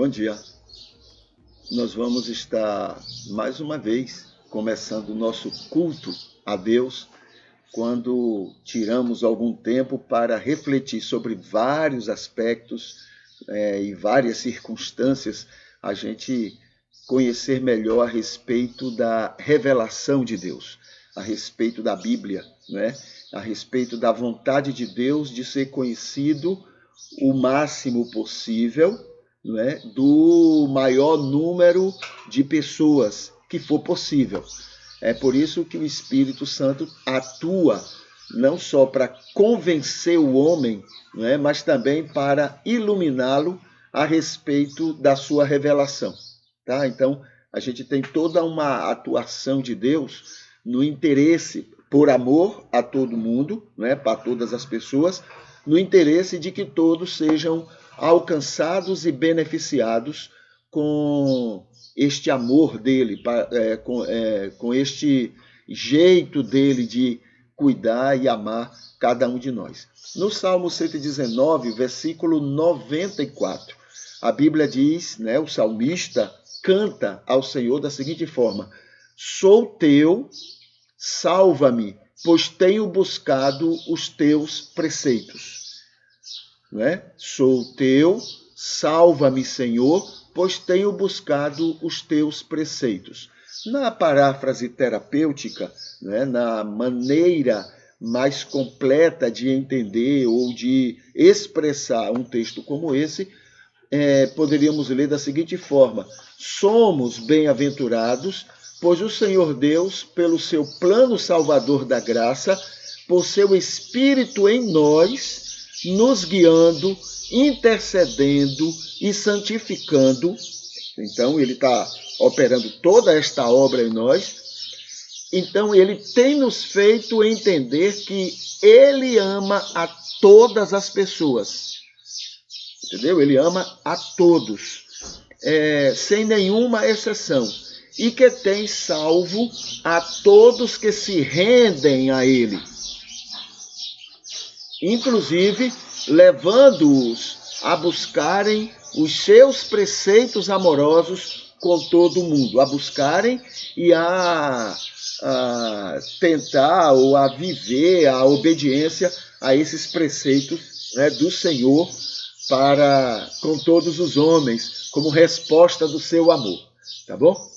Bom dia. Nós vamos estar mais uma vez começando o nosso culto a Deus, quando tiramos algum tempo para refletir sobre vários aspectos e várias circunstâncias, a gente conhecer melhor a respeito da revelação de Deus, a respeito da Bíblia, né? A respeito da vontade de Deus de ser conhecido o máximo possível, né, do maior número de pessoas que for possível. É por isso que o Espírito Santo atua não só para convencer o homem, né, mas também para iluminá-lo a respeito da sua revelação. Tá? Então, a gente tem toda uma atuação de Deus no interesse, por amor a todo mundo, né, para todas as pessoas, no interesse de que todos sejam alcançados e beneficiados com este amor dele, com este jeito dele de cuidar e amar cada um de nós. No Salmo 119, versículo 94, a Bíblia diz, né, o salmista canta ao Senhor da seguinte forma: sou teu, salva-me, pois tenho buscado os teus preceitos. Né? Sou teu, salva-me, Senhor, pois tenho buscado os teus preceitos. Na paráfrase terapêutica, né, na maneira mais completa de entender ou de expressar um texto como esse, poderíamos ler da seguinte forma: somos bem-aventurados, pois o Senhor Deus, pelo seu plano salvador da graça, por seu Espírito em nós, nos guiando, intercedendo e santificando. Então, ele está operando toda esta obra em nós. Então, ele tem nos feito entender que ele ama a todas as pessoas. Entendeu? Ele ama a todos, sem nenhuma exceção. E que tem salvo a todos que se rendem a ele. Inclusive, levando-os a buscarem os seus preceitos amorosos com todo o mundo. A buscarem e a tentar ou a viver a obediência a esses preceitos, né, do Senhor para com todos os homens, como resposta do seu amor. Tá bom?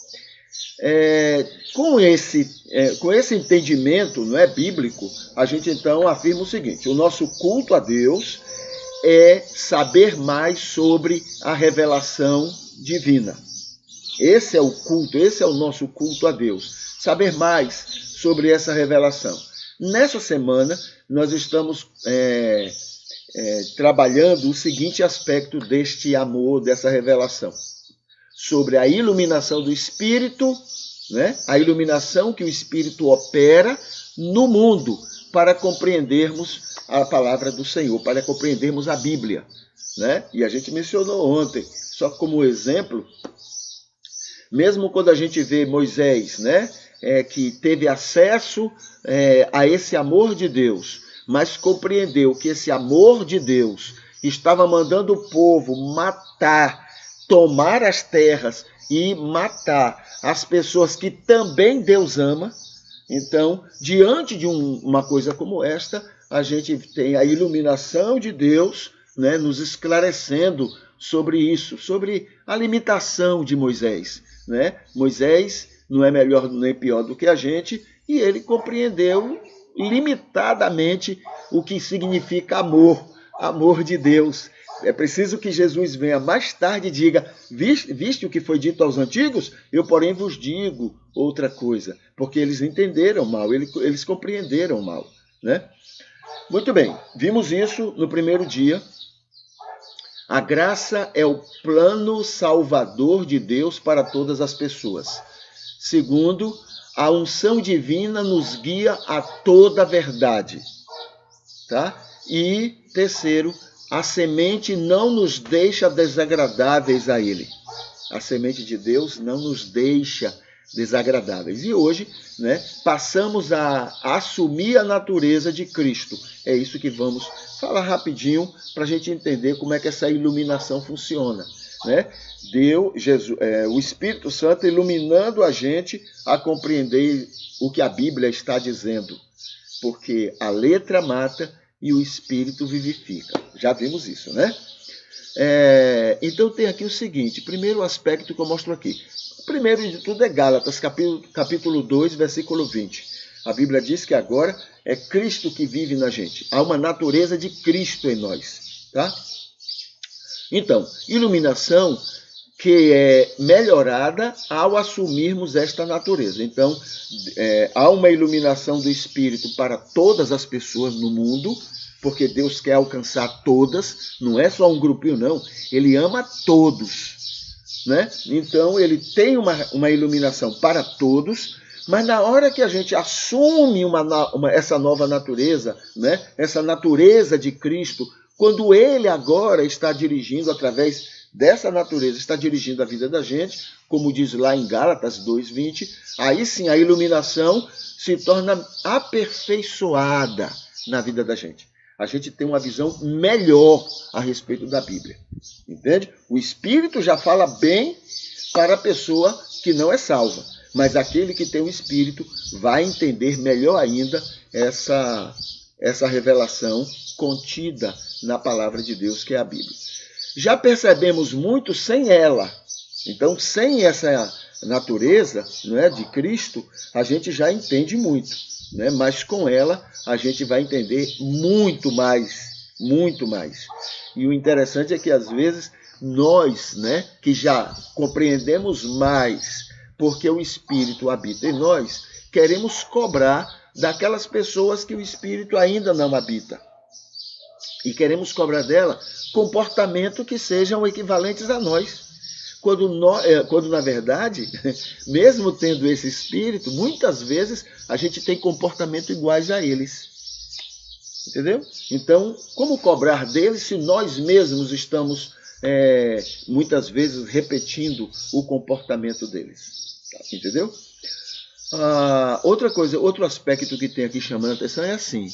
Com esse entendimento, não é, bíblico, a gente então afirma o seguinte: o nosso culto a Deus é saber mais sobre a revelação divina. Esse é o culto, esse é o nosso culto a Deus, saber mais sobre essa revelação. Nessa semana, nós estamos trabalhando o seguinte aspecto deste amor, dessa revelação: sobre a iluminação do Espírito, né? A iluminação que o Espírito opera no mundo para compreendermos a palavra do Senhor, para compreendermos a Bíblia, né? E a gente mencionou ontem, só como exemplo, mesmo quando a gente vê Moisés, né, que teve acesso a esse amor de Deus, mas compreendeu que esse amor de Deus estava mandando o povo matar, tomar as terras e matar as pessoas que também Deus ama. Então, diante de uma coisa como esta, a gente tem a iluminação de Deus, né, nos esclarecendo sobre isso, sobre a limitação de Moisés. Né? Moisés não é melhor nem pior do que a gente, e ele compreendeu limitadamente o que significa amor de Deus. É preciso que Jesus venha mais tarde e diga: viste o que foi dito aos antigos? Eu, porém, vos digo outra coisa. Porque eles entenderam mal, eles compreenderam mal. Né? Muito bem, vimos isso no primeiro dia. A graça é o plano salvador de Deus para todas as pessoas. Segundo, a unção divina nos guia a toda a verdade. Tá? E terceiro, a semente não nos deixa desagradáveis a Ele. A semente de Deus não nos deixa desagradáveis. E hoje, né, passamos a assumir a natureza de Cristo. É isso que vamos falar rapidinho para a gente entender como é que essa iluminação funciona. né? O Espírito Santo iluminando a gente a compreender o que a Bíblia está dizendo. Porque a letra mata e o Espírito vivifica. Já vimos isso, né? Então tem aqui o seguinte, primeiro aspecto que eu mostro aqui. O primeiro de tudo é Gálatas, capítulo 2, versículo 20. A Bíblia diz que agora é Cristo que vive na gente. Há uma natureza de Cristo em nós. Tá? Então, iluminação que é melhorada ao assumirmos esta natureza. Então, há uma iluminação do Espírito para todas as pessoas no mundo, porque Deus quer alcançar todas, não é só um grupinho, não. Ele ama todos, né? Então, ele tem uma iluminação para todos, mas na hora que a gente assume essa nova natureza, né? Essa natureza de Cristo, quando ele agora está dirigindo através dessa natureza, está dirigindo a vida da gente, como diz lá em Gálatas 2:20, aí sim a iluminação se torna aperfeiçoada na vida da gente. A gente tem uma visão melhor a respeito da Bíblia. Entende? O Espírito já fala bem para a pessoa que não é salva, mas aquele que tem o Espírito vai entender melhor ainda essa revelação contida na palavra de Deus, que é a Bíblia. Já percebemos muito sem ela. Então, sem essa natureza, né, de Cristo, a gente já entende muito, né? Mas com ela a gente vai entender muito mais, muito mais. E o interessante é que às vezes nós, né, que já compreendemos mais, porque o Espírito habita em nós, queremos cobrar daquelas pessoas que o Espírito ainda não habita. E queremos cobrar dela comportamento que sejam equivalentes a nós. Quando na verdade, mesmo tendo esse espírito, muitas vezes a gente tem comportamento iguais a eles. Entendeu? Então, como cobrar deles se nós mesmos estamos, muitas vezes, repetindo o comportamento deles? Entendeu? Outra coisa, outro aspecto que tem aqui chamando a atenção é assim.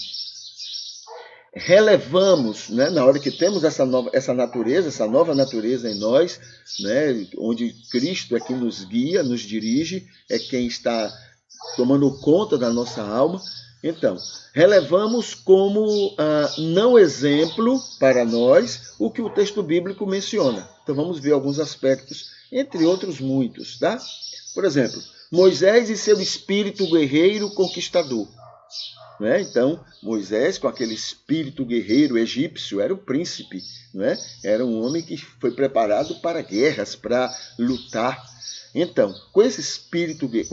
Relevamos, né, na hora que temos essa nova natureza em nós, né, onde Cristo é quem nos guia, nos dirige, é quem está tomando conta da nossa alma. Então, relevamos como não exemplo para nós o que o texto bíblico menciona. Então vamos ver alguns aspectos, entre outros muitos, tá? Por exemplo, Moisés e seu espírito guerreiro conquistador. Né? Então, Moisés, com aquele espírito guerreiro egípcio, era o príncipe, né? Era um homem que foi preparado para guerras, para lutar. Então, com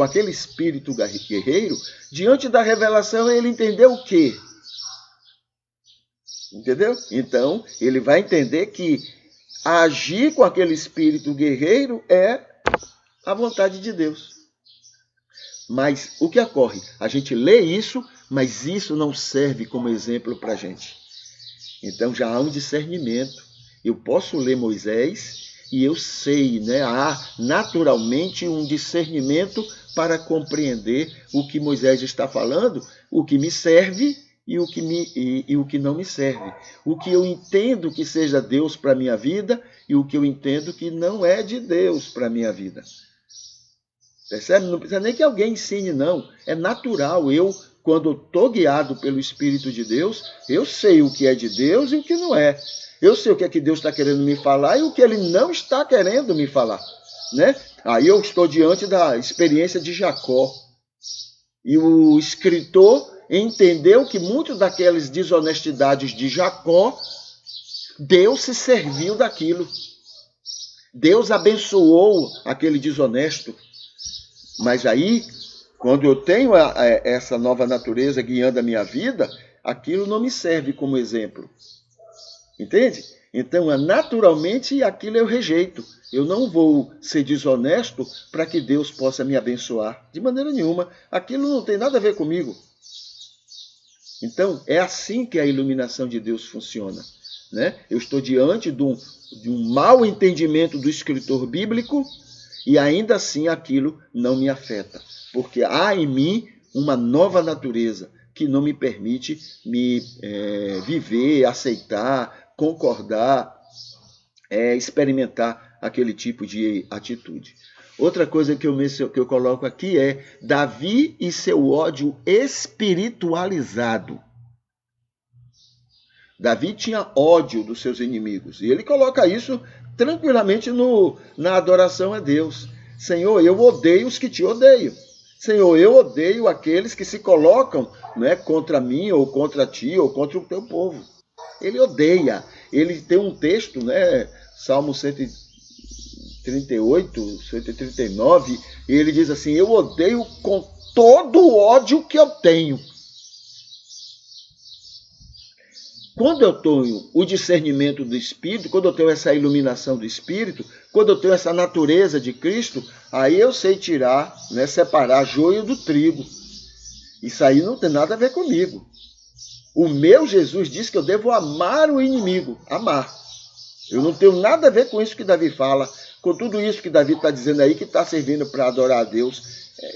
aquele espírito guerreiro, diante da revelação, ele entendeu o quê? Entendeu? Então, ele vai entender que agir com aquele espírito guerreiro é a vontade de Deus. Mas o que ocorre? A gente lê isso, mas isso não serve como exemplo para a gente. Então já há um discernimento. Eu posso ler Moisés e eu sei, né? Há naturalmente um discernimento para compreender o que Moisés está falando, o que me serve e o que não me serve. O que eu entendo que seja Deus para a minha vida e o que eu entendo que não é de Deus para a minha vida. Percebe? Não precisa nem que alguém ensine, não. É natural. Eu, quando estou guiado pelo Espírito de Deus, eu sei o que é de Deus e o que não é. Eu sei o que é que Deus está querendo me falar e o que Ele não está querendo me falar. Né? Aí eu estou diante da experiência de Jacó. E o escritor entendeu que muitas daquelas desonestidades de Jacó, Deus se serviu daquilo. Deus abençoou aquele desonesto. Mas aí, quando eu tenho essa nova natureza guiando a minha vida, aquilo não me serve como exemplo. Entende? Então, naturalmente, aquilo eu rejeito. Eu não vou ser desonesto para que Deus possa me abençoar. De maneira nenhuma. Aquilo não tem nada a ver comigo. Então, é assim que a iluminação de Deus funciona. Né? Eu estou diante de um mau entendimento do escritor bíblico, e ainda assim aquilo não me afeta, porque há em mim uma nova natureza que não me permite me viver, aceitar, concordar, experimentar aquele tipo de atitude. Outra coisa que eu coloco aqui é Davi e seu ódio espiritualizado. Davi tinha ódio dos seus inimigos. E ele coloca isso tranquilamente na adoração a Deus. Senhor, eu odeio os que te odeiam. Senhor, eu odeio aqueles que se colocam, né, contra mim, ou contra ti, ou contra o teu povo. Ele odeia. Ele tem um texto, né, Salmo 138, 139, e ele diz assim: eu odeio com todo o ódio que eu tenho. Quando eu tenho o discernimento do Espírito, quando eu tenho essa iluminação do Espírito, quando eu tenho essa natureza de Cristo, aí eu sei tirar, né, separar joio do trigo. Isso aí não tem nada a ver comigo. O meu Jesus diz que eu devo amar o inimigo, amar. Eu não tenho nada a ver com isso que Davi fala, com tudo isso que Davi está dizendo aí, que está servindo para adorar a Deus.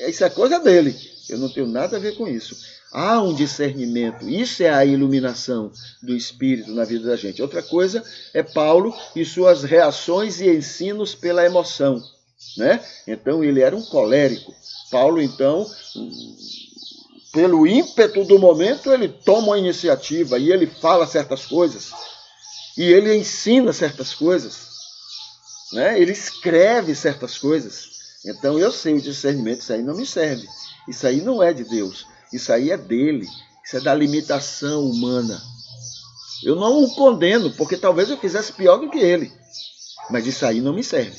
Isso é coisa dele. Eu não tenho nada a ver com isso. Há um discernimento. Isso é a iluminação do Espírito na vida da gente. Outra coisa é Paulo e suas reações e ensinos pela emoção, né? Então, ele era um colérico. Paulo, então, pelo ímpeto do momento, ele toma a iniciativa e ele fala certas coisas. E ele ensina certas coisas, né? Ele escreve certas coisas. Então, eu sei o discernimento, isso aí não me serve. Isso aí não é de Deus. Isso aí é dele. Isso é da limitação humana. Eu não o condeno, porque talvez eu fizesse pior do que ele. Mas isso aí não me serve.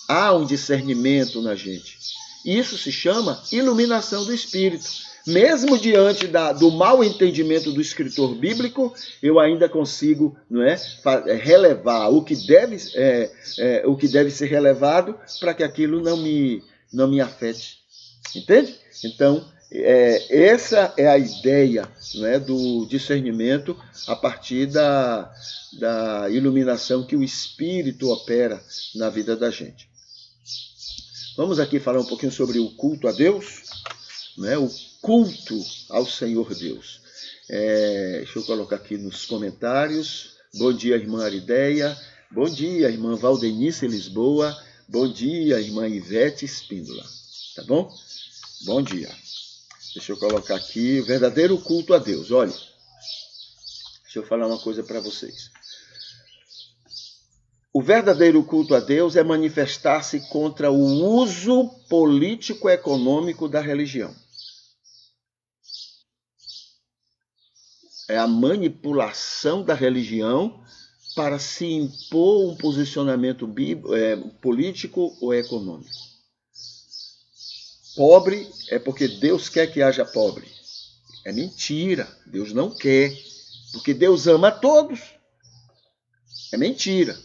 Há um discernimento na gente. Isso se chama iluminação do Espírito. Mesmo diante do mau entendimento do escritor bíblico, eu ainda consigo, não é, relevar o que deve ser relevado para que aquilo não me afete. Entende? Então, essa é a ideia, né, do discernimento a partir da iluminação que o Espírito opera na vida da gente. Vamos aqui falar um pouquinho sobre o culto a Deus, né, o culto ao Senhor Deus. Deixa eu colocar aqui nos comentários. Bom dia, irmã Arideia. Bom dia, irmã Valdenice Lisboa. Bom dia, irmã Ivete Espíndola. Tá bom? Bom dia. Deixa eu colocar aqui o verdadeiro culto a Deus. Olha, deixa eu falar uma coisa para vocês. O verdadeiro culto a Deus é manifestar-se contra o uso político-econômico da religião. É a manipulação da religião para se impor um posicionamento político ou econômico. Pobre é porque Deus quer que haja pobre. É mentira. Deus não quer. Porque Deus ama a todos. É mentira.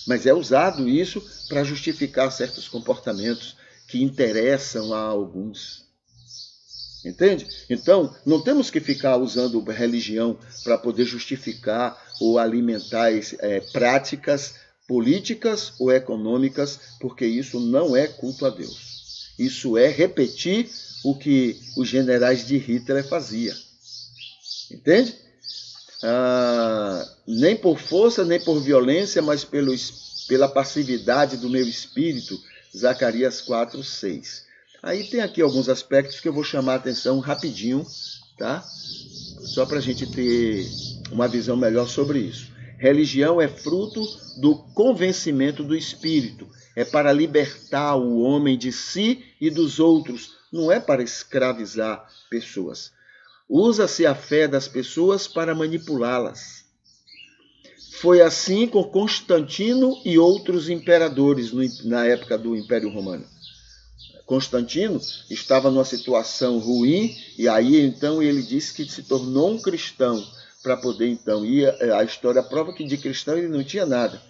Mas é usado isso para justificar certos comportamentos que interessam a alguns. Entende? Então, não temos que ficar usando religião para poder justificar ou alimentar práticas políticas ou econômicas, porque isso não é culto a Deus. Isso é repetir o que os generais de Hitler faziam. Entende? Nem por força, nem por violência, mas pela passividade do meu espírito. Zacarias 4:6. Aí tem aqui alguns aspectos que eu vou chamar a atenção rapidinho, tá? Só para a gente ter uma visão melhor sobre isso. Religião é fruto do convencimento do espírito. É para libertar o homem de si e dos outros. Não é para escravizar pessoas. Usa-se a fé das pessoas para manipulá-las. Foi assim com Constantino e outros imperadores na época do Império Romano. Constantino estava numa situação ruim e aí então ele disse que se tornou um cristão para poder então, e a história prova que de cristão ele não tinha nada,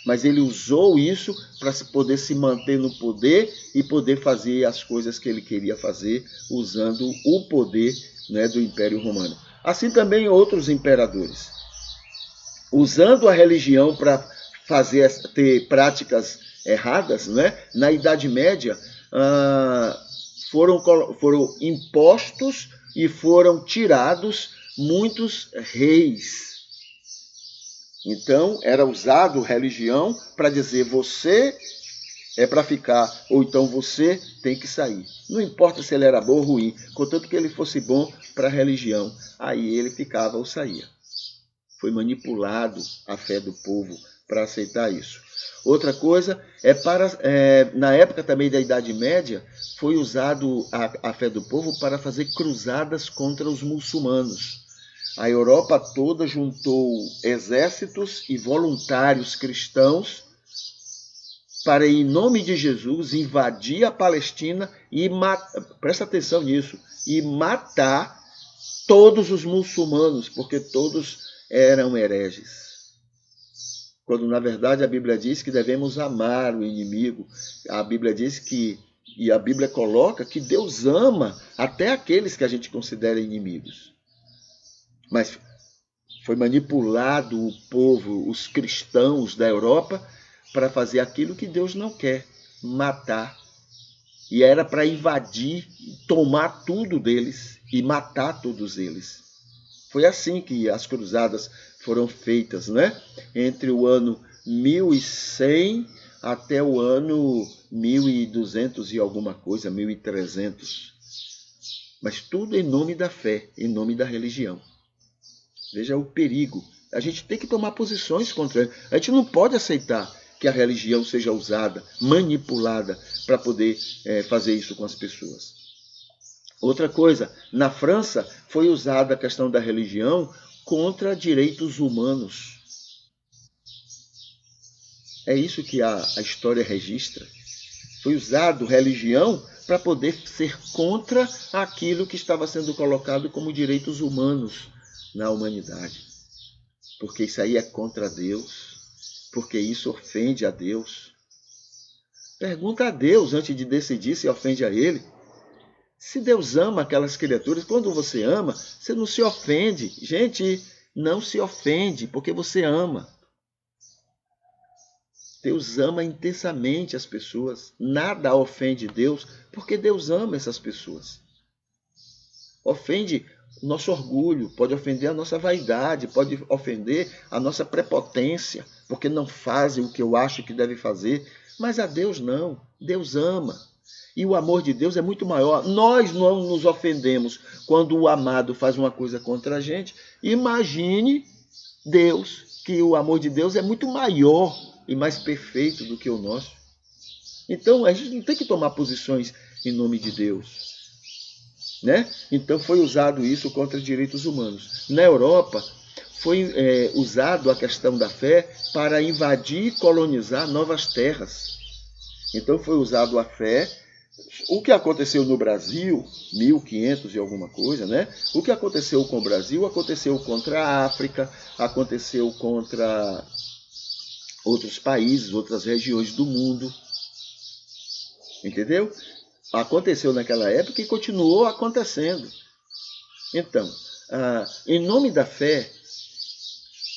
mas ele usou isso para poder se manter no poder e poder fazer as coisas que ele queria fazer usando o poder, né, do Império Romano. Assim também outros imperadores, usando a religião para ter práticas erradas, né? Na Idade Média, foram impostos e foram tirados muitos reis. Então, era usado religião para dizer você é para ficar, ou então você tem que sair. Não importa se ele era bom ou ruim, contanto que ele fosse bom para a religião, aí ele ficava ou saía. Foi manipulado a fé do povo para aceitar isso. Outra coisa na época também da Idade Média, foi usado a fé do povo para fazer cruzadas contra os muçulmanos. A Europa toda juntou exércitos e voluntários cristãos para, em nome de Jesus, invadir a Palestina e presta atenção nisso, e matar todos os muçulmanos, porque todos eram hereges. Quando, na verdade, a Bíblia diz que devemos amar o inimigo. A Bíblia diz que, e a Bíblia coloca que Deus ama até aqueles que a gente considera inimigos. Mas foi manipulado o povo, os cristãos da Europa, para fazer aquilo que Deus não quer, matar. E era para invadir, tomar tudo deles e matar todos eles. Foi assim que as cruzadas foram feitas, né? Entre o ano 1100 até o ano 1200 e alguma coisa, 1300. Mas tudo em nome da fé, em nome da religião. Veja o perigo. A gente tem que tomar posições contra ele. A gente não pode aceitar que a religião seja usada, manipulada, para poder fazer isso com as pessoas. Outra coisa, na França foi usada a questão da religião contra direitos humanos. É isso que a história registra. Foi usado religião para poder ser contra aquilo que estava sendo colocado como direitos humanos na humanidade. Porque isso aí é contra Deus. Porque isso ofende a Deus. Pergunta a Deus antes de decidir se ofende a Ele. Se Deus ama aquelas criaturas, quando você ama, você não se ofende. Gente, não se ofende, porque você ama. Deus ama intensamente as pessoas. Nada ofende Deus, porque Deus ama essas pessoas. Ofende o nosso orgulho, pode ofender a nossa vaidade, pode ofender a nossa prepotência, porque não fazem o que eu acho que deve fazer. Mas a Deus não. Deus ama. E o amor de Deus é muito maior. Nós não nos ofendemos quando o amado faz uma coisa contra a gente. Imagine Deus, que o amor de Deus é muito maior e mais perfeito do que o nosso. Então, a gente não tem que tomar posições em nome de Deus. Né? Então, foi usado isso contra direitos humanos. Na Europa, foi usado a questão da fé para invadir e colonizar novas terras. Então, foi usado a fé. O que aconteceu no Brasil, 1500 e alguma coisa, né? O que aconteceu com o Brasil aconteceu contra a África, aconteceu contra outros países, outras regiões do mundo. Entendeu? Aconteceu naquela época e continuou acontecendo. Então, em nome da fé,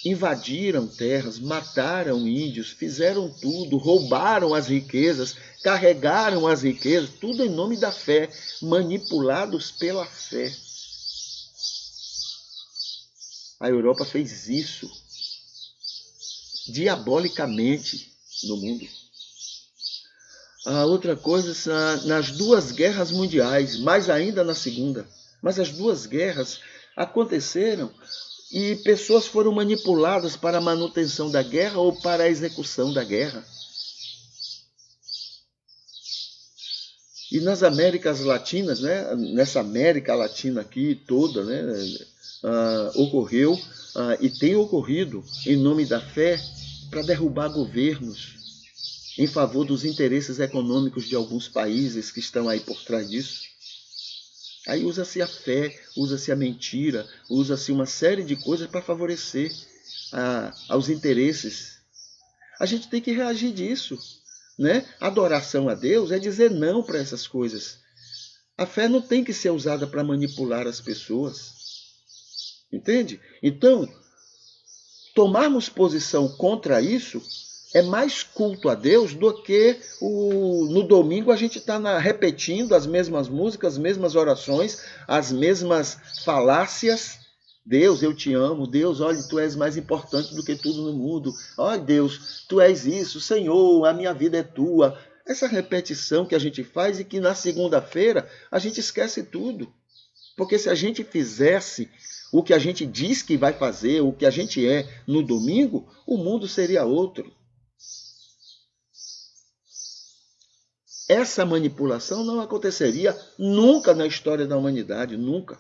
invadiram terras, mataram índios, fizeram tudo, roubaram as riquezas, carregaram as riquezas, tudo em nome da fé, manipulados pela fé. A Europa fez isso diabolicamente no mundo. A outra coisa, nas duas guerras mundiais, mais ainda na segunda, mas as duas guerras aconteceram e pessoas foram manipuladas para a manutenção da guerra ou para a execução da guerra. E nas Américas Latinas, né, nessa América Latina aqui toda, né, ocorreu e tem ocorrido em nome da fé para derrubar governos em favor dos interesses econômicos de alguns países que estão aí por trás disso. Aí usa-se a fé, usa-se a mentira, usa-se uma série de coisas para favorecer aos interesses. A gente tem que reagir disso. Né? Adoração a Deus é dizer não para essas coisas. A fé não tem que ser usada para manipular as pessoas. Entende? Então, tomarmos posição contra isso é mais culto a Deus do que no domingo a gente está repetindo as mesmas músicas, as mesmas orações, as mesmas falácias, Deus, eu te amo. Deus, olha, tu és mais importante do que tudo no mundo. Olha, Deus, tu és isso. Senhor, a minha vida é tua. Essa repetição que a gente faz e que na segunda-feira a gente esquece tudo. Porque se a gente fizesse o que a gente diz que vai fazer, o que a gente é no domingo, o mundo seria outro. Essa manipulação não aconteceria nunca na história da humanidade, nunca.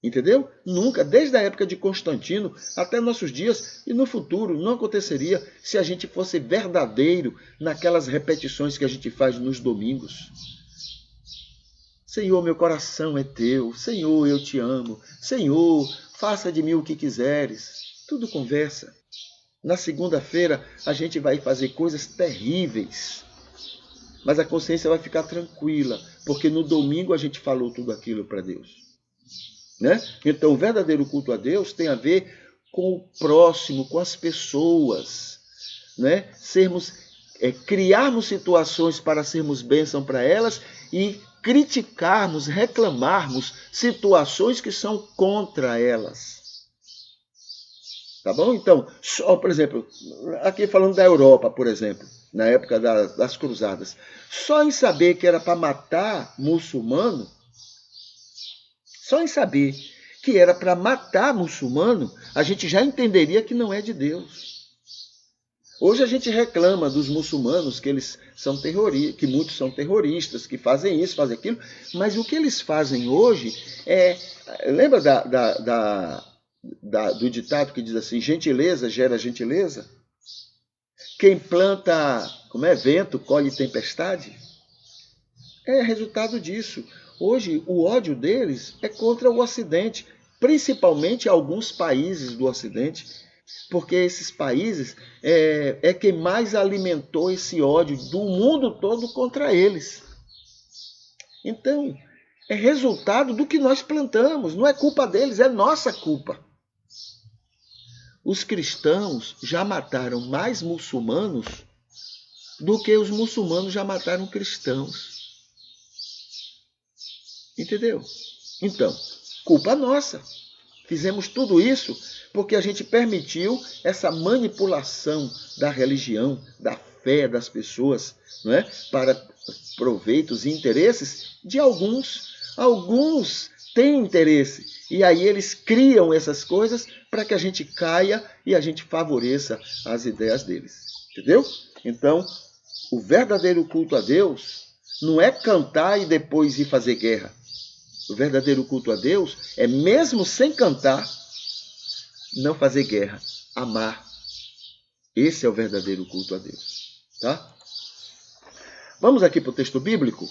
Entendeu? Nunca, desde a época de Constantino até nossos dias e no futuro, não aconteceria se a gente fosse verdadeiro naquelas repetições que a gente faz nos domingos. Senhor, meu coração é teu. Senhor, eu te amo. Senhor, faça de mim o que quiseres. Tudo conversa. Na segunda-feira a gente vai fazer coisas terríveis, mas a consciência vai ficar tranquila, porque no domingo a gente falou tudo aquilo para Deus. Né? Então, o verdadeiro culto a Deus tem a ver com o próximo, com as pessoas. Né? Criarmos situações para sermos bênção para elas e criticarmos, reclamarmos situações que são contra elas. Tá bom? Então, por exemplo, aqui falando da Europa, por exemplo, na época das cruzadas, só em saber que era para matar muçulmano, só em saber que era para matar muçulmano, a gente já entenderia que não é de Deus. Hoje a gente reclama dos muçulmanos que eles são terroristas, que muitos são terroristas, que fazem isso, fazem aquilo, mas o que eles fazem hoje é... Lembra do ditado que diz assim, gentileza gera gentileza? Quem planta, vento, colhe tempestade? É resultado disso. Hoje, o ódio deles é contra o Ocidente, principalmente alguns países do Ocidente, porque esses países é quem mais alimentou esse ódio do mundo todo contra eles. Então, é resultado do que nós plantamos, não é culpa deles, é nossa culpa. Os cristãos já mataram mais muçulmanos do que os muçulmanos já mataram cristãos. Entendeu? Então, culpa nossa. Fizemos tudo isso porque a gente permitiu essa manipulação da religião, da fé das pessoas, não é? Para proveitos e interesses de alguns. Alguns têm interesse. E aí eles criam essas coisas para que a gente caia e a gente favoreça as ideias deles. Entendeu? Então, o verdadeiro culto a Deus não é cantar e depois ir fazer guerra. O verdadeiro culto a Deus é, mesmo sem cantar, não fazer guerra, amar. Esse é o verdadeiro culto a Deus. Tá? Vamos aqui para o texto bíblico?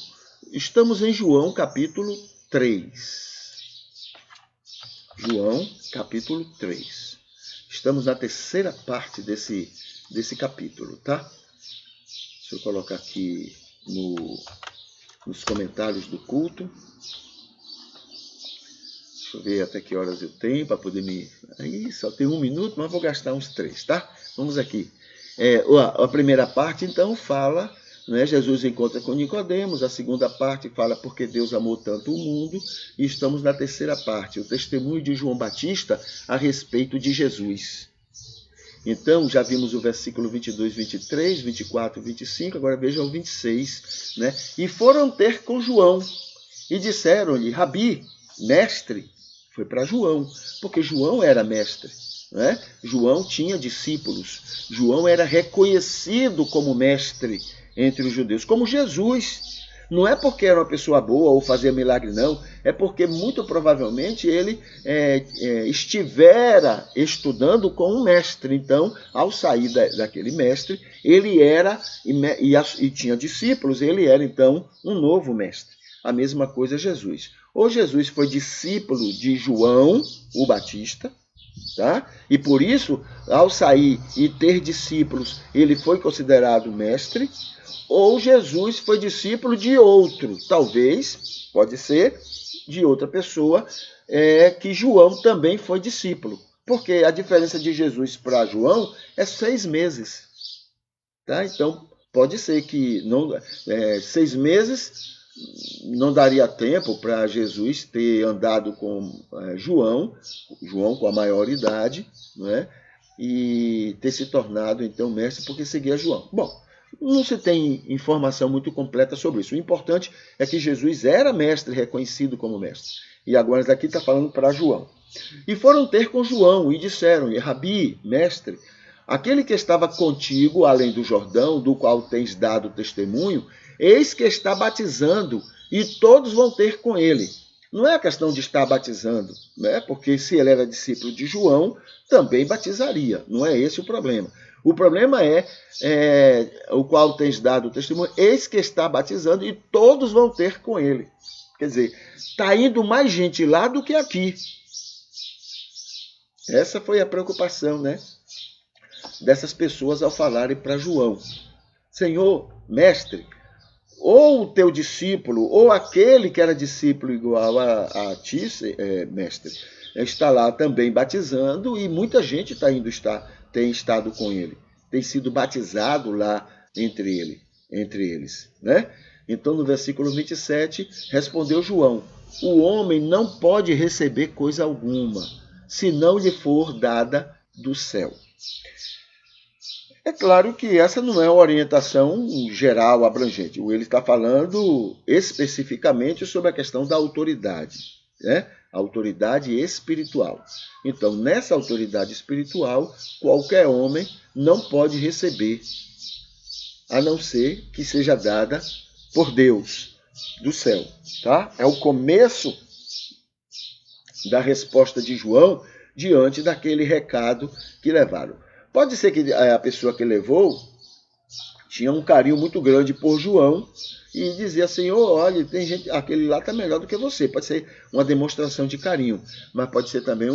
Estamos em João, capítulo 3. João, capítulo 3. Estamos na terceira parte desse capítulo, tá? Deixa eu colocar aqui nos comentários do culto. Deixa eu ver até que horas eu tenho para poder me... Aí só tem 1 minuto, mas vou gastar uns 3, tá? Vamos aqui. A primeira parte, então, fala, né, Jesus encontra com Nicodemos. A segunda parte fala porque Deus amou tanto o mundo. E estamos na terceira parte, o testemunho de João Batista a respeito de Jesus. Então, já vimos o versículo 22, 23, 24, 25, agora veja o 26. Né? E foram ter com João e disseram-lhe, Rabi, mestre. Foi para João, porque João era mestre. Né? João tinha discípulos. João era reconhecido como mestre entre os judeus, como Jesus. Não é porque era uma pessoa boa ou fazia milagre, não. É porque, muito provavelmente, ele estivera estudando com um mestre. Então, ao sair daquele mestre, ele era, e tinha discípulos, ele era, então, um novo mestre. A mesma coisa Jesus. Ou Jesus foi discípulo de João, o Batista, tá? E por isso, ao sair e ter discípulos, ele foi considerado mestre, ou Jesus foi discípulo de outro, talvez, pode ser, de outra pessoa, que João também foi discípulo. Porque a diferença de Jesus para João é 6 meses. Tá? Então, pode ser que 6 meses não daria tempo para Jesus ter andado com João com a maior idade, não é? E ter se tornado então mestre porque seguia João. Bom, não se tem informação muito completa sobre isso. O importante é que Jesus era mestre, reconhecido como mestre. E agora aqui está falando para João. E foram ter com João e disseram: Rabi, mestre, aquele que estava contigo além do Jordão, do qual tens dado testemunho, eis que está batizando, e todos vão ter com ele. Não é a questão de estar batizando, né? Porque se ele era discípulo de João, também batizaria. Não é esse o problema. O problema é o qual tens dado testemunho, eis que está batizando, e todos vão ter com ele. Quer dizer, está indo mais gente lá do que aqui. Essa foi a preocupação, né, dessas pessoas ao falarem para João: Senhor, mestre, ou o teu discípulo, ou aquele que era discípulo igual a ti, mestre, está lá também batizando, e muita gente tem estado com ele, tem sido batizado lá entre eles, né? Então, no versículo 27, respondeu João: o homem não pode receber coisa alguma, se não lhe for dada do céu. É claro que essa não é uma orientação geral, abrangente. Ele está falando especificamente sobre a questão da autoridade, né? A autoridade espiritual. Então, nessa autoridade espiritual, qualquer homem não pode receber, a não ser que seja dada por Deus do céu. Tá? É o começo da resposta de João diante daquele recado que levaram. Pode ser que a pessoa que levou tinha um carinho muito grande por João e dizia: Senhor, olha, tem gente, aquele lá está melhor do que você. Pode ser uma demonstração de carinho, mas pode ser também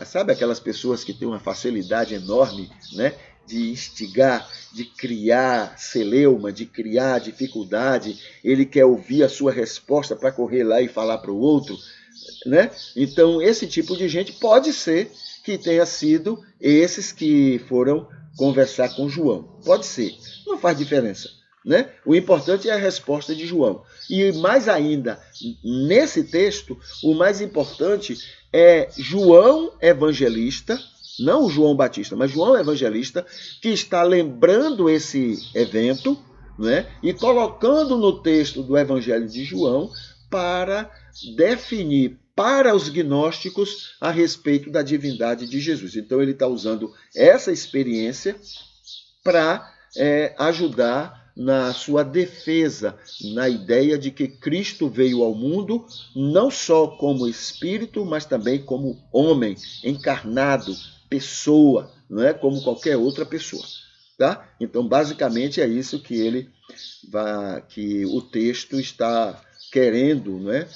sabe aquelas pessoas que têm uma facilidade enorme, né, de instigar, de criar celeuma, de criar dificuldade. Ele quer ouvir a sua resposta para correr lá e falar para o outro, né? Então, esse tipo de gente pode ser que tenha sido esses que foram conversar com João. Pode ser, não faz diferença, né? O importante é a resposta de João. E mais ainda, nesse texto, o mais importante é João Evangelista, não o João Batista, mas João Evangelista, que está lembrando esse evento, né? E colocando no texto do Evangelho de João para definir para os gnósticos a respeito da divindade de Jesus. Então ele está usando essa experiência para ajudar na sua defesa, na ideia de que Cristo veio ao mundo não só como espírito, mas também como homem, encarnado, pessoa, não é como qualquer outra pessoa. Tá? Então, basicamente, é isso que que o texto está querendo, né,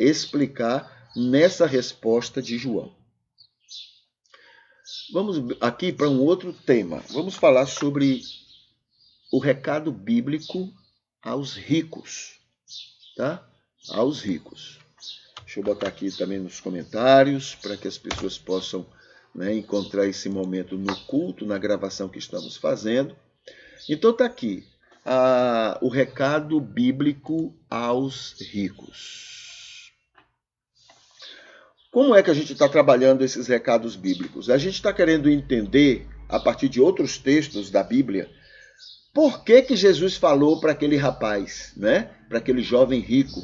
explicar nessa resposta de João. Vamos aqui para um outro tema. Vamos falar sobre o recado bíblico aos ricos. Tá? Aos ricos. Deixa eu botar aqui também nos comentários para que as pessoas possam, né, encontrar esse momento no culto, na gravação que estamos fazendo. Então está aqui o recado bíblico aos ricos. Como é que a gente está trabalhando esses recados bíblicos? A gente está querendo entender, a partir de outros textos da Bíblia, por que Jesus falou para aquele rapaz, né? Para aquele jovem rico: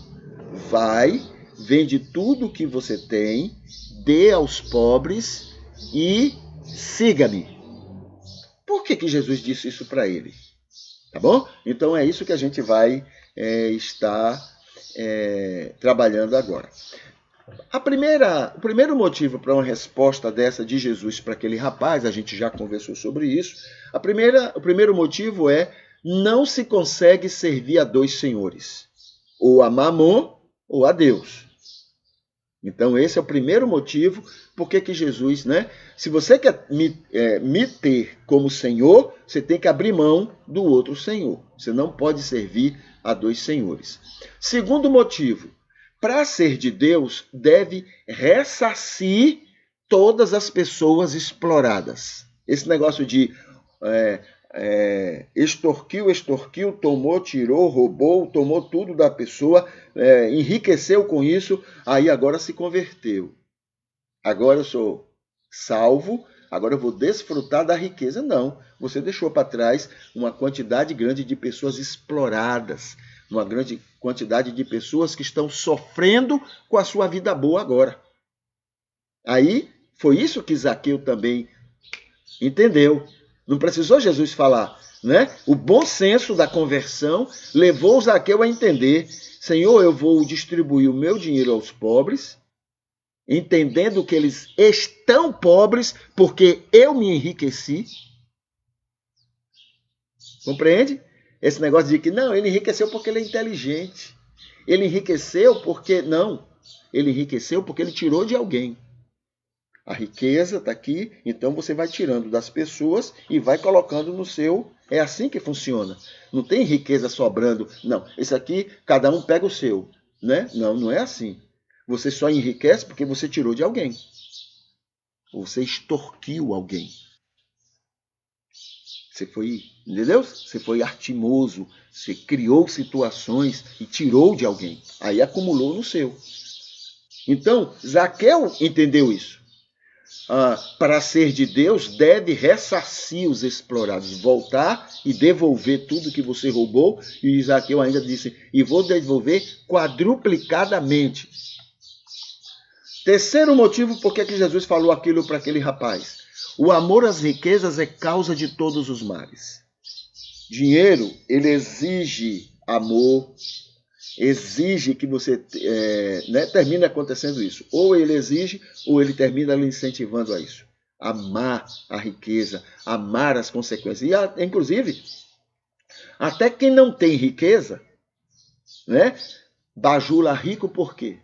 vai, vende tudo o que você tem, dê aos pobres e siga-me. Por que Jesus disse isso para ele? Tá bom? Então é isso que a gente vai estar trabalhando agora. O primeiro motivo para uma resposta dessa de Jesus para aquele rapaz, a gente já conversou sobre isso, o primeiro motivo é: não se consegue servir a dois senhores, ou a Mamon ou a Deus. Então esse é o primeiro motivo porque que Jesus, né? Se você quer me ter como Senhor, você tem que abrir mão do outro Senhor. Você não pode servir a dois senhores. Segundo motivo: para ser de Deus, deve ressarcir todas as pessoas exploradas. Esse negócio de extorquiu, tomou, tirou, roubou, tomou tudo da pessoa, enriqueceu com isso, aí agora se converteu. Agora eu sou salvo, agora eu vou desfrutar da riqueza. Não, você deixou para trás uma quantidade grande de pessoas exploradas, uma grande quantidade de pessoas que estão sofrendo com a sua vida boa agora. Aí foi isso que Zaqueu também entendeu. Não precisou Jesus falar, né? O bom senso da conversão levou Zaqueu a entender: Senhor, eu vou distribuir o meu dinheiro aos pobres, entendendo que eles estão pobres porque eu me enriqueci. Compreende? Esse negócio de que não, ele enriqueceu porque ele é inteligente. Ele enriqueceu porque não. Ele enriqueceu porque ele tirou de alguém. A riqueza está aqui, então você vai tirando das pessoas e vai colocando no seu. É assim que funciona. Não tem riqueza sobrando. Não, esse aqui, cada um pega o seu. Né? Não, não é assim. Você só enriquece porque você tirou de alguém. Você extorquiu alguém. Você foi, entendeu? Você foi artimoso. Você criou situações e tirou de alguém. Aí acumulou no seu. Então, Zaqueu entendeu isso. Para ser de Deus, deve ressarcir os explorados, voltar e devolver tudo que você roubou. E Zaqueu ainda disse, e vou devolver quadruplicadamente. Terceiro motivo por que Jesus falou aquilo para aquele rapaz. O amor às riquezas é causa de todos os males. Dinheiro, ele exige amor, exige que você termine acontecendo isso. Ou ele exige, ou ele termina lhe incentivando a isso. Amar a riqueza, amar as consequências. E, inclusive, até quem não tem riqueza, né, bajula rico por quê?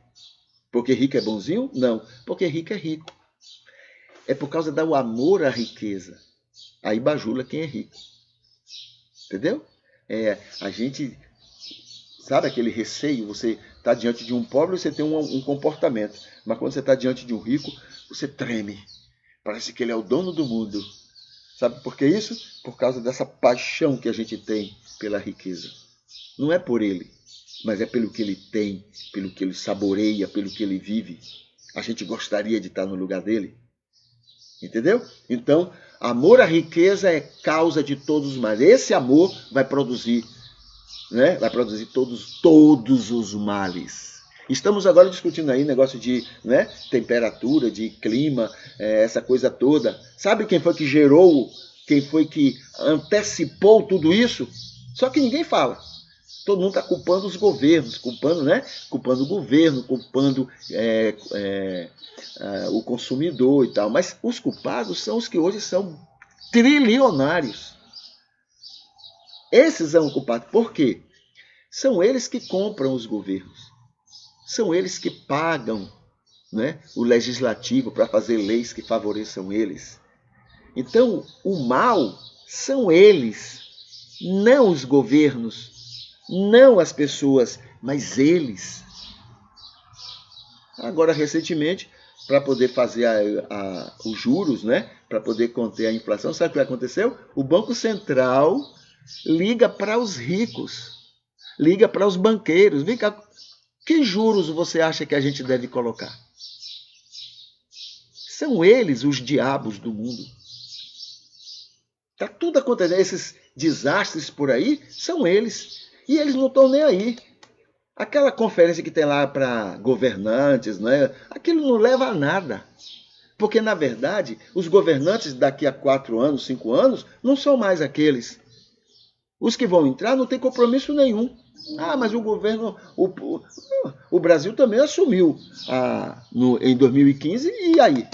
Porque rico é bonzinho? Não, porque rico é rico. É por causa do amor à riqueza. Aí bajula quem é rico. Entendeu? A gente... Sabe aquele receio? Você está diante de um pobre e você tem um comportamento. Mas quando você está diante de um rico, você treme. Parece que ele é o dono do mundo. Sabe por que isso? Por causa dessa paixão que a gente tem pela riqueza. Não é por ele, mas é pelo que ele tem, pelo que ele saboreia, pelo que ele vive. A gente gostaria de estar no lugar dele. Entendeu? Então, amor à riqueza é causa de todos os males. Esse amor vai produzir, né? Vai produzir todos os males. Estamos agora discutindo aí negócio de, né, temperatura, de clima, essa coisa toda. Sabe quem foi que gerou, quem foi que antecipou tudo isso? Só que ninguém fala. Todo mundo está culpando os governos, culpando o governo, culpando o consumidor e tal. Mas os culpados são os que hoje são trilionários. Esses são os culpados. Por quê? São eles que compram os governos. São eles que pagam, né, o legislativo para fazer leis que favoreçam eles. Então, o mal são eles, não os governos. Não as pessoas, mas eles. Agora, recentemente, para poder fazer os juros, né, para poder conter a inflação, sabe o que aconteceu? O Banco Central liga para os ricos, liga para os banqueiros. Vem cá, que juros você acha que a gente deve colocar? São eles os diabos do mundo. Está tudo acontecendo, esses desastres por aí, são eles. E eles não estão nem aí. Aquela conferência que tem lá para governantes, né? Aquilo não leva a nada. Porque, na verdade, os governantes daqui a 4 anos, 5 anos, não são mais aqueles. Os que vão entrar não têm compromisso nenhum. Mas o governo, o Brasil também assumiu em 2015, e aí?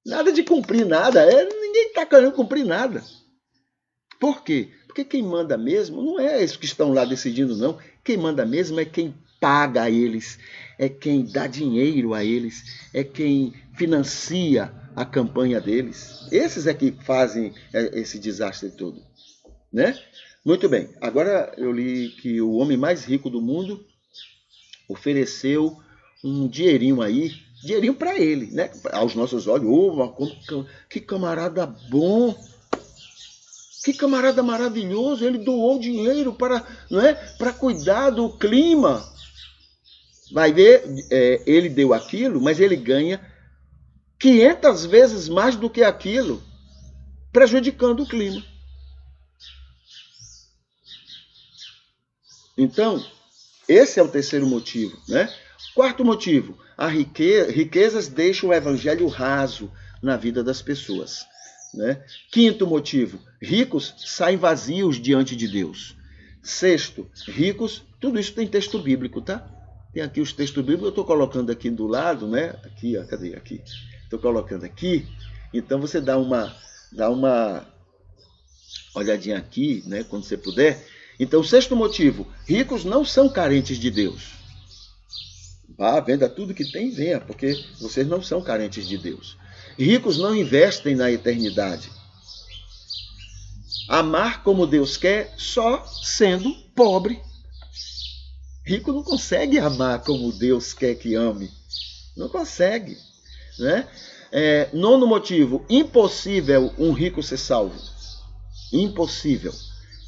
Nada de cumprir nada. Ninguém está querendo cumprir nada. Por quê? Porque quem manda mesmo não é esses que estão lá decidindo, não. Quem manda mesmo é quem paga a eles, é quem dá dinheiro a eles, é quem financia a campanha deles. Esses é que fazem esse desastre todo, né? Muito bem, agora eu li que o homem mais rico do mundo ofereceu um dinheirinho aí, dinheirinho para ele, né? Aos nossos olhos, que camarada bom! Que camarada maravilhoso, ele doou dinheiro para cuidar do clima. Vai ver, ele deu aquilo, mas ele ganha 500 vezes mais do que aquilo, prejudicando o clima. Então, esse é o terceiro motivo, né? Quarto motivo, as riquezas deixam o evangelho raso na vida das pessoas, né? Quinto motivo, ricos saem vazios diante de Deus. Sexto, ricos, tudo isso tem texto bíblico, tá? Tem aqui os textos bíblicos, eu estou colocando aqui do lado, né? Aqui, ó, cadê? Aqui. Estou colocando aqui. Então você dá uma olhadinha aqui, né? Quando você puder. Então, sexto motivo, ricos não são carentes de Deus. Vá, venda tudo que tem, venha, porque vocês não são carentes de Deus. Ricos não investem na eternidade. Amar como Deus quer só sendo pobre. Rico não consegue amar como Deus quer que ame. Não consegue, né? Nono motivo, impossível um rico ser salvo. Impossível.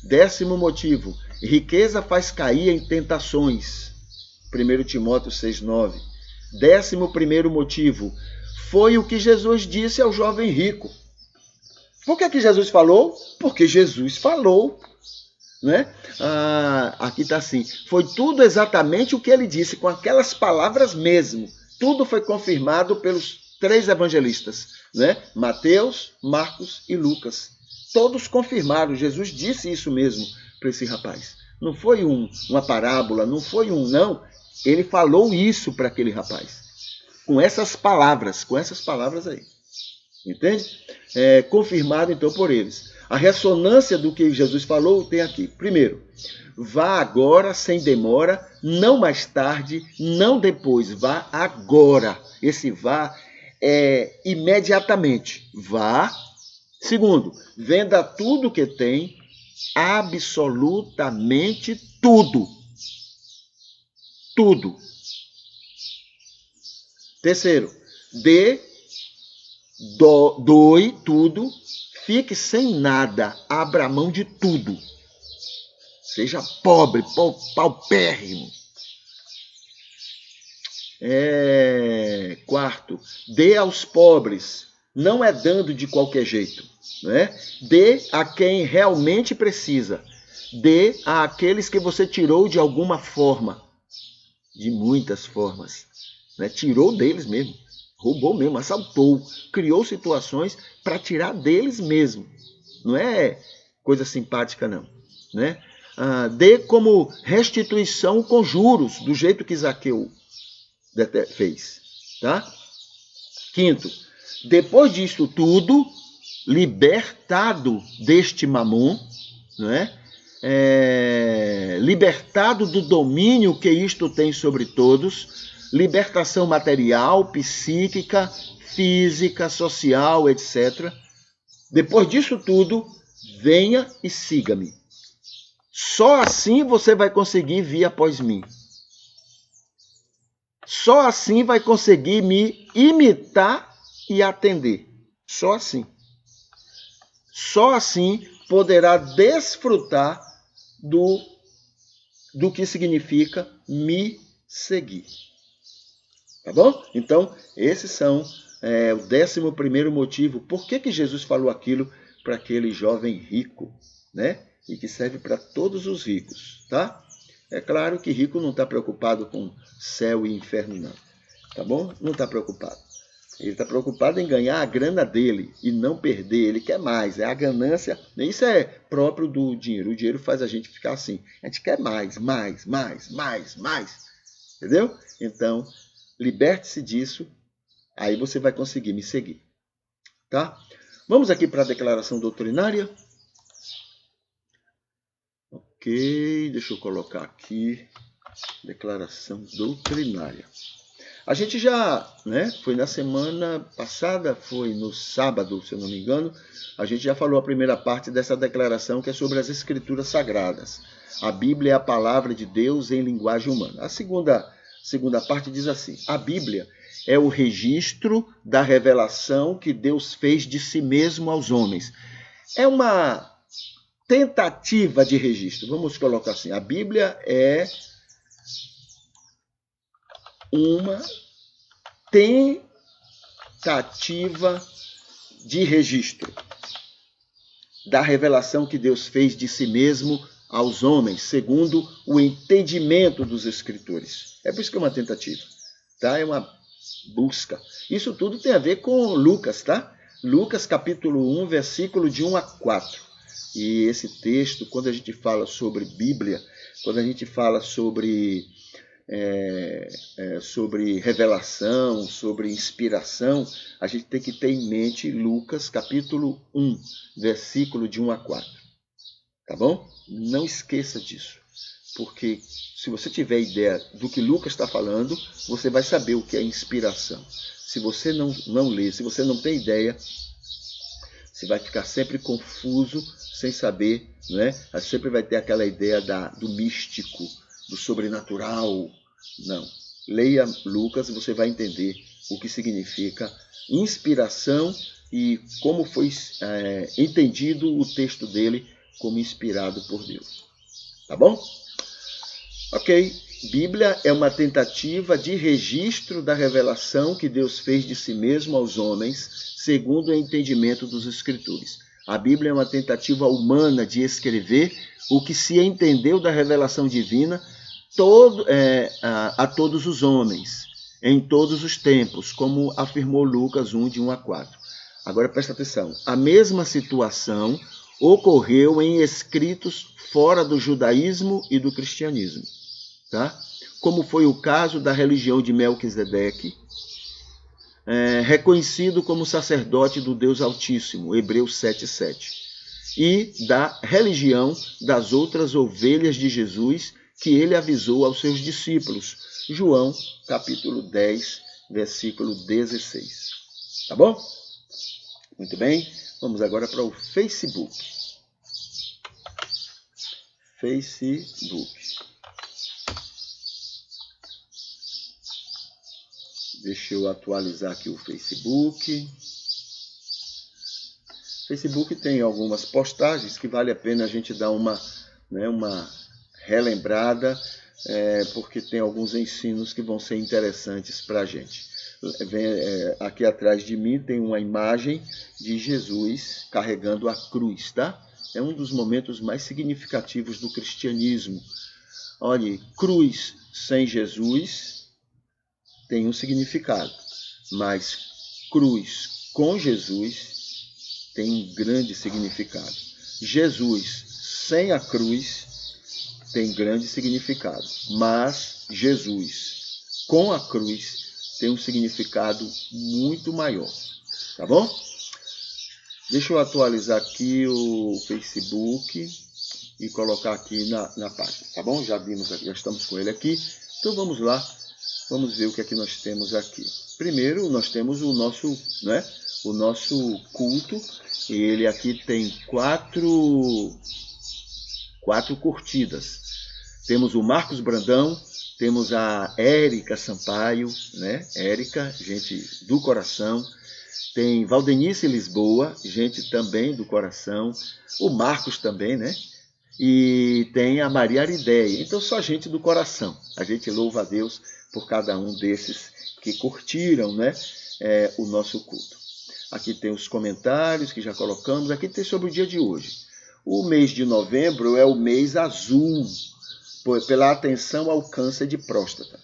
Décimo motivo, riqueza faz cair em tentações. 1 Timóteo 6,9. 11º motivo, foi o que Jesus disse ao jovem rico. Por que Jesus falou? Porque Jesus falou, né? Aqui está assim, foi tudo exatamente o que ele disse, com aquelas palavras mesmo. Tudo foi confirmado pelos 3 evangelistas, né? Mateus, Marcos e Lucas. Todos confirmaram, Jesus disse isso mesmo para esse rapaz. Não foi uma parábola, não foi não. Ele falou isso para aquele rapaz. Com essas palavras aí. Entende? Confirmado então por eles. A ressonância do que Jesus falou tem aqui. Primeiro, vá agora sem demora, não mais tarde, não depois. Vá agora. Esse vá é imediatamente. Vá. Segundo, venda tudo que tem, absolutamente tudo. Tudo. Terceiro, doe tudo, fique sem nada, abra mão de tudo. Seja pobre, paupérrimo. Quarto, dê aos pobres. Não é dando de qualquer jeito, né? Dê a quem realmente precisa. Dê àqueles que você tirou de alguma forma. De muitas formas. Né? Tirou deles mesmo. Roubou mesmo, assaltou. Criou situações para tirar deles mesmo. Não é coisa simpática, não. Né? Dê como restituição com juros, do jeito que Zaqueu fez. Tá? Quinto, depois disso tudo, libertado deste mamon, né? Libertado do domínio que isto tem sobre todos, libertação material, psíquica, física, social, etc. Depois disso tudo, venha e siga-me. Só assim você vai conseguir vir após mim. Só assim vai conseguir me imitar e atender. Só assim. Só assim poderá desfrutar do que significa me seguir. Tá bom? Então, esses são o 11º motivo. Por que Jesus falou aquilo para aquele jovem rico, né? E que serve para todos os ricos, tá? É claro que rico não está preocupado com céu e inferno, não. Tá bom? Não está preocupado. Ele está preocupado em ganhar a grana dele e não perder. Ele quer mais. É a ganância. Isso é próprio do dinheiro. O dinheiro faz a gente ficar assim. A gente quer mais, mais, mais, mais, mais. Entendeu? Então, liberte-se disso. Aí você vai conseguir me seguir. Tá? Vamos aqui para a declaração doutrinária. Ok, deixa eu colocar aqui. Declaração doutrinária. A gente já, né, foi na semana passada, foi no sábado, se eu não me engano, a gente já falou a primeira parte dessa declaração que é sobre as Escrituras Sagradas. A Bíblia é a palavra de Deus em linguagem humana. A segunda parte diz assim: a Bíblia é o registro da revelação que Deus fez de si mesmo aos homens. É uma tentativa de registro. Vamos colocar assim, a Bíblia é uma tentativa de registro da revelação que Deus fez de si mesmo aos homens, segundo o entendimento dos Escritores. É por isso que é uma tentativa, tá? É uma busca. Isso tudo tem a ver com Lucas, tá? Lucas capítulo 1, versículo de 1 a 4. E esse texto, quando a gente fala sobre Bíblia, quando a gente fala sobre revelação, sobre inspiração, a gente tem que ter em mente Lucas capítulo 1, versículo de 1 a 4. Tá bom? Não esqueça disso, porque se você tiver ideia do que Lucas está falando, você vai saber o que é inspiração. Se você não ler, se você não tem ideia, você vai ficar sempre confuso, sem saber, né? Sempre vai ter aquela ideia do místico, do sobrenatural. Não. Leia Lucas e você vai entender o que significa inspiração e como foi entendido o texto dele como inspirado por Deus. Tá bom? Ok. Bíblia é uma tentativa de registro da revelação que Deus fez de si mesmo aos homens, segundo o entendimento dos Escritores. A Bíblia é uma tentativa humana de escrever o que se entendeu da revelação divina a todos os homens, em todos os tempos, como afirmou Lucas 1, de 1 a 4. Agora presta atenção. A mesma situação ocorreu em escritos fora do judaísmo e do cristianismo, tá? Como foi o caso da religião de Melquisedeque, reconhecido como sacerdote do Deus Altíssimo, Hebreus 7:7, e da religião das outras ovelhas de Jesus, que ele avisou aos seus discípulos, João, capítulo 10, versículo 16. Tá bom? Muito bem, vamos agora para o Facebook. Deixa eu atualizar aqui o Facebook. Facebook tem algumas postagens que vale a pena a gente dar uma relembrada, porque tem alguns ensinos que vão ser interessantes para a gente. Aqui atrás de mim tem uma imagem de Jesus carregando a cruz, tá? É um dos momentos mais significativos do cristianismo. Olha, cruz sem Jesus tem um significado, mas cruz com Jesus tem um grande significado. Jesus sem a cruz tem grande significado, mas Jesus com a cruz tem um significado muito maior, tá bom? Deixa eu atualizar aqui o Facebook e colocar aqui na página, tá bom? Já vimos aqui, já estamos com ele aqui, então vamos lá, vamos ver o que é que nós temos aqui. Primeiro, nós temos o nosso culto, e ele aqui tem quatro curtidas. Temos o Marcos Brandão, temos a Érica Sampaio, né? Érica, gente do coração. Tem Valdenice Lisboa, gente também do coração. O Marcos também, né? E tem a Maria Arideia. Então, só gente do coração. A gente louva a Deus por cada um desses que curtiram, né? O nosso culto. Aqui tem os comentários que já colocamos. Aqui tem sobre o dia de hoje. O mês de novembro é o mês azul, pela atenção ao câncer de próstata.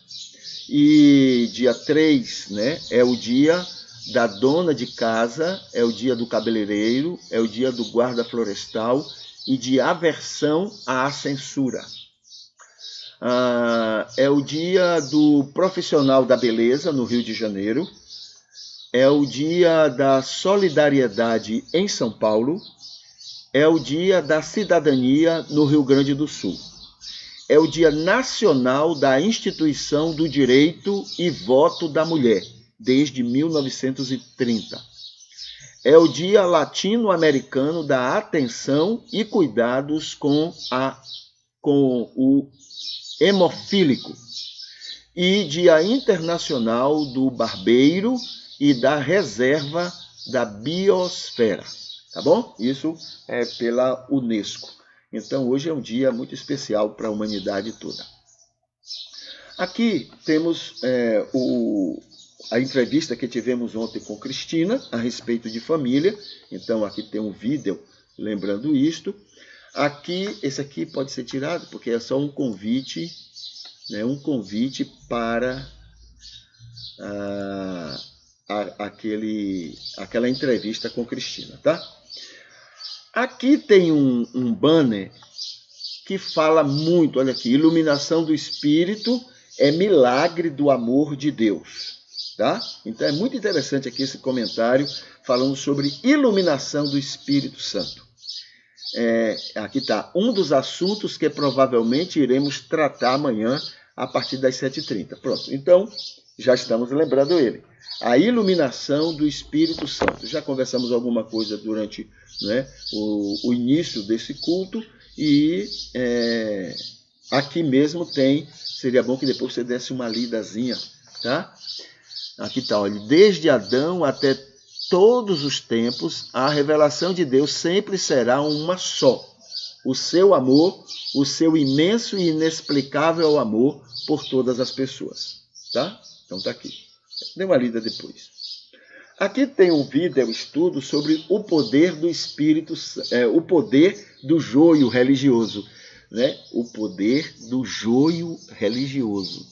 E dia 3, né, é o dia da dona de casa, é o dia do cabeleireiro, é o dia do guarda florestal e de aversão à censura. É o dia do profissional da beleza no Rio de Janeiro, é o dia da solidariedade em São Paulo, é o dia da cidadania no Rio Grande do Sul. É o Dia Nacional da Instituição do Direito e Voto da Mulher, desde 1930. É o Dia Latino-Americano da Atenção e Cuidados com o Hemofílico. E Dia Internacional do Barbeiro e da Reserva da Biosfera. tá bom? Isso é pela Unesco. Então, hoje é um dia muito especial para a humanidade toda. Aqui temos a entrevista que tivemos ontem com Cristina a respeito de família. Então, aqui tem um vídeo lembrando isto. Aqui, esse aqui pode ser tirado, porque é só um convite, né, um convite para aquela entrevista com Cristina, tá? Aqui tem um banner que fala muito, olha aqui, iluminação do Espírito é milagre do amor de Deus, tá? Então é muito interessante aqui esse comentário falando sobre iluminação do Espírito Santo. Aqui está, um dos assuntos que provavelmente iremos tratar amanhã a partir das 7h30. Pronto, então já estamos lembrando ele. A iluminação do Espírito Santo. Já conversamos alguma coisa durante, né, o início desse culto e aqui mesmo tem, seria bom que depois você desse uma lidazinha, tá? Aqui está, olha, desde Adão até todos os tempos, a revelação de Deus sempre será uma só. O seu amor, o seu imenso e inexplicável amor por todas as pessoas, tá? Então tá aqui. Dê uma lida depois. Aqui tem um vídeo estudo sobre o poder do Espírito, o poder do joio religioso, né? O poder do joio religioso.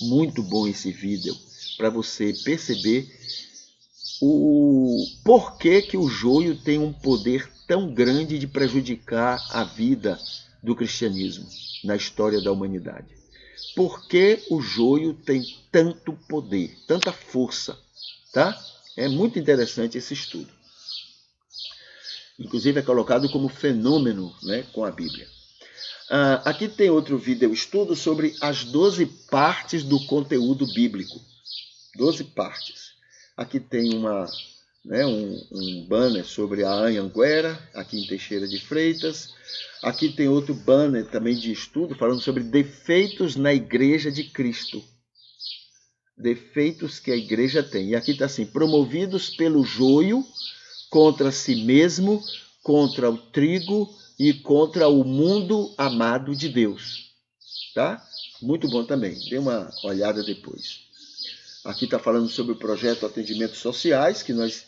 Muito bom esse vídeo para você perceber o porquê que o joio tem um poder tão grande de prejudicar a vida do cristianismo na história da humanidade. Por que o joio tem tanto poder, tanta força, tá? É muito interessante esse estudo. Inclusive é colocado como fenômeno, né, com a Bíblia. Aqui tem outro vídeo estudo sobre as 12 partes do conteúdo bíblico. 12 partes. Aqui tem um banner sobre a Anhanguera, aqui em Teixeira de Freitas. Aqui tem outro banner também de estudo falando sobre defeitos na Igreja de Cristo. Defeitos que a igreja tem. E aqui está assim, promovidos pelo joio contra si mesmo, contra o trigo e contra o mundo amado de Deus. Tá? Muito bom também. Dê uma olhada depois. Aqui está falando sobre o projeto Atendimentos Sociais, que nós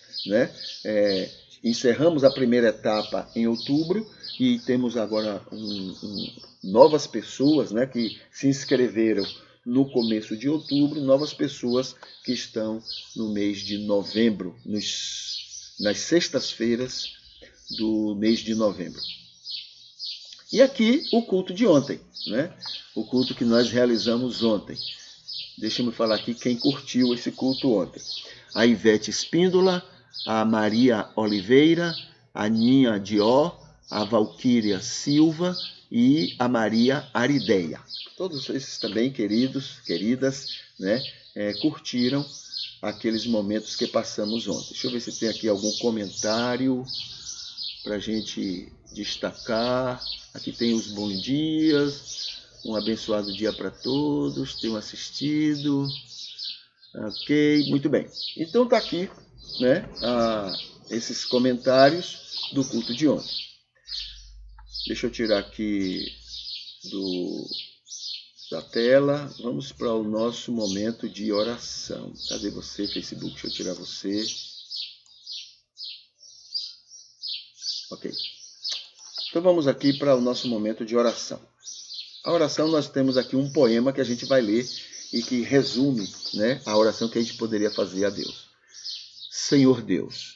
encerramos a primeira etapa em outubro e temos agora novas pessoas, né, que se inscreveram no começo de outubro, novas pessoas que estão no mês de novembro, nas sextas-feiras do mês de novembro. E aqui o culto de ontem, né? O culto que nós realizamos ontem. Deixa-me falar aqui quem curtiu esse culto ontem. A Ivete Espíndola, a Maria Oliveira, a Ninha Dió, a Valquíria Silva e a Maria Arideia. Todos esses também, queridas, né, curtiram aqueles momentos que passamos ontem. Deixa eu ver se tem aqui algum comentário para a gente destacar. Aqui tem os bons dias. Um abençoado dia para todos. Tenham assistido. Ok, muito bem. Então tá aqui, né, esses comentários do culto de ontem. Deixa eu tirar aqui da tela. Vamos para o nosso momento de oração. Cadê você, Facebook? Deixa eu tirar você. Ok. Então vamos aqui para o nosso momento de oração. A oração, nós temos aqui um poema que a gente vai ler e que resume, né, a oração que a gente poderia fazer a Deus. Senhor Deus,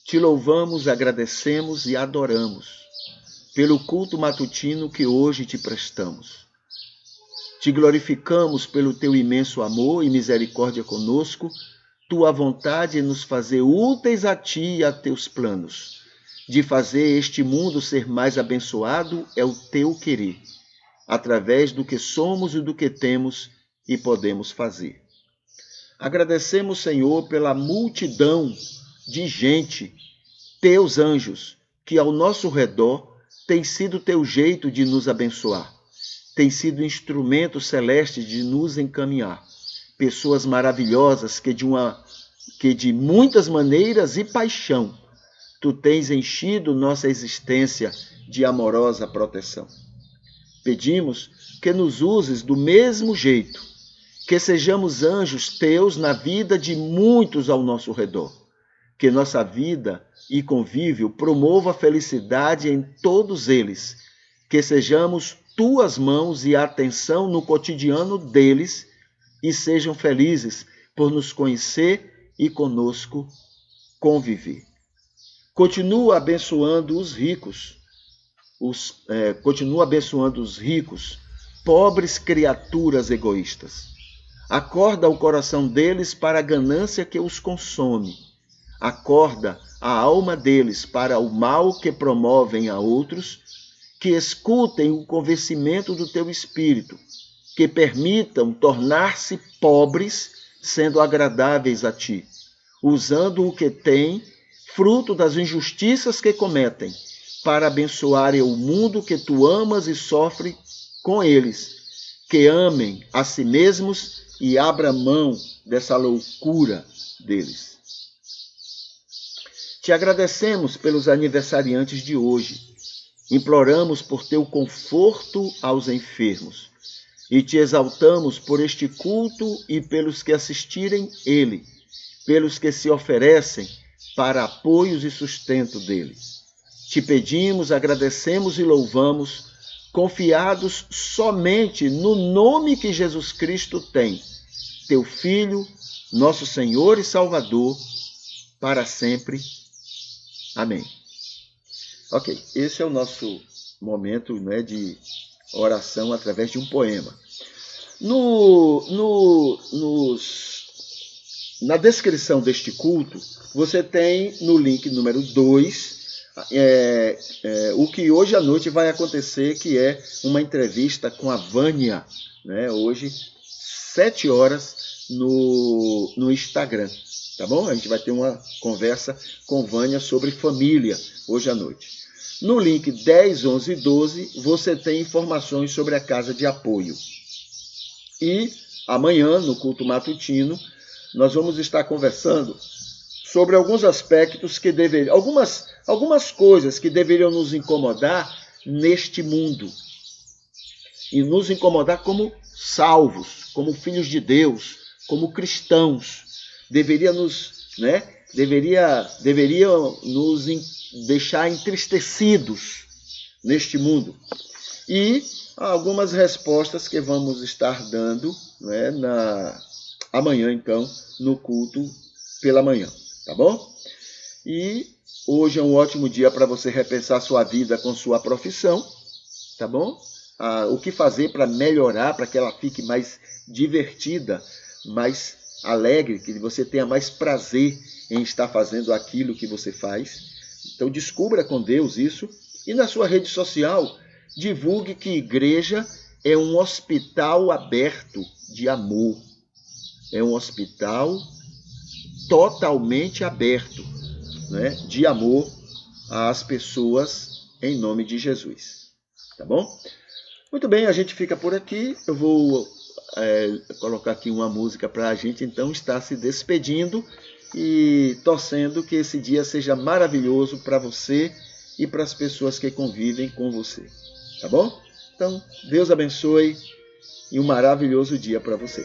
te louvamos, agradecemos e adoramos pelo culto matutino que hoje te prestamos. Te glorificamos pelo teu imenso amor e misericórdia conosco, tua vontade em nos fazer úteis a ti e a teus planos. De fazer este mundo ser mais abençoado é o teu querer, através do que somos e do que temos e podemos fazer. Agradecemos, Senhor, pela multidão de gente, teus anjos, que ao nosso redor tem sido teu jeito de nos abençoar, tem sido instrumento celeste de nos encaminhar. Pessoas maravilhosas que de muitas maneiras e paixão Tu tens enchido nossa existência de amorosa proteção. Pedimos que nos uses do mesmo jeito, que sejamos anjos teus na vida de muitos ao nosso redor, que nossa vida e convívio promova a felicidade em todos eles, que sejamos tuas mãos e atenção no cotidiano deles e sejam felizes por nos conhecer e conosco conviver. Continua abençoando os ricos, pobres criaturas egoístas. Acorda o coração deles para a ganância que os consome. Acorda a alma deles para o mal que promovem a outros, que escutem o convencimento do teu espírito, que permitam tornar-se pobres, sendo agradáveis a ti, usando o que têm, fruto das injustiças que cometem, para abençoarem o mundo que tu amas e sofre com eles, que amem a si mesmos e abra mão dessa loucura deles. Te agradecemos pelos aniversariantes de hoje. Imploramos por teu conforto aos enfermos. E te exaltamos por este culto e pelos que assistirem ele, pelos que se oferecem para apoios e sustento dele. Te pedimos, agradecemos e louvamos, confiados somente no nome que Jesus Cristo tem, teu Filho, nosso Senhor e Salvador, para sempre. Amém. Ok, esse é o nosso momento, né, de oração através de um poema. Na descrição deste culto, você tem no link número 2, o que hoje à noite vai acontecer, que é uma entrevista com a Vânia, né, hoje, 7 horas, no Instagram. Tá bom? A gente vai ter uma conversa com Vânia sobre família hoje à noite. No link 10, 11 e 12, você tem informações sobre a casa de apoio. E amanhã, no culto matutino, nós vamos estar conversando sobre alguns aspectos que deveriam, algumas coisas que deveriam nos incomodar neste mundo. E nos incomodar como salvos, como filhos de Deus, como cristãos. Deveria nos deixar entristecidos neste mundo. E algumas respostas que vamos estar dando, né, amanhã, então, no culto pela manhã, tá bom? E hoje é um ótimo dia para você repensar sua vida com sua profissão, tá bom? O que fazer para melhorar, para que ela fique mais divertida, mais alegre, que você tenha mais prazer em estar fazendo aquilo que você faz. Então descubra com Deus isso. E na sua rede social, divulgue que igreja é um hospital aberto de amor. É um hospital totalmente aberto, né, de amor às pessoas em nome de Jesus. Tá bom? Muito bem, a gente fica por aqui. Eu vou colocar aqui uma música para a gente então estar se despedindo e torcendo que esse dia seja maravilhoso para você e para as pessoas que convivem com você. Tá bom? Então, Deus abençoe e um maravilhoso dia para você.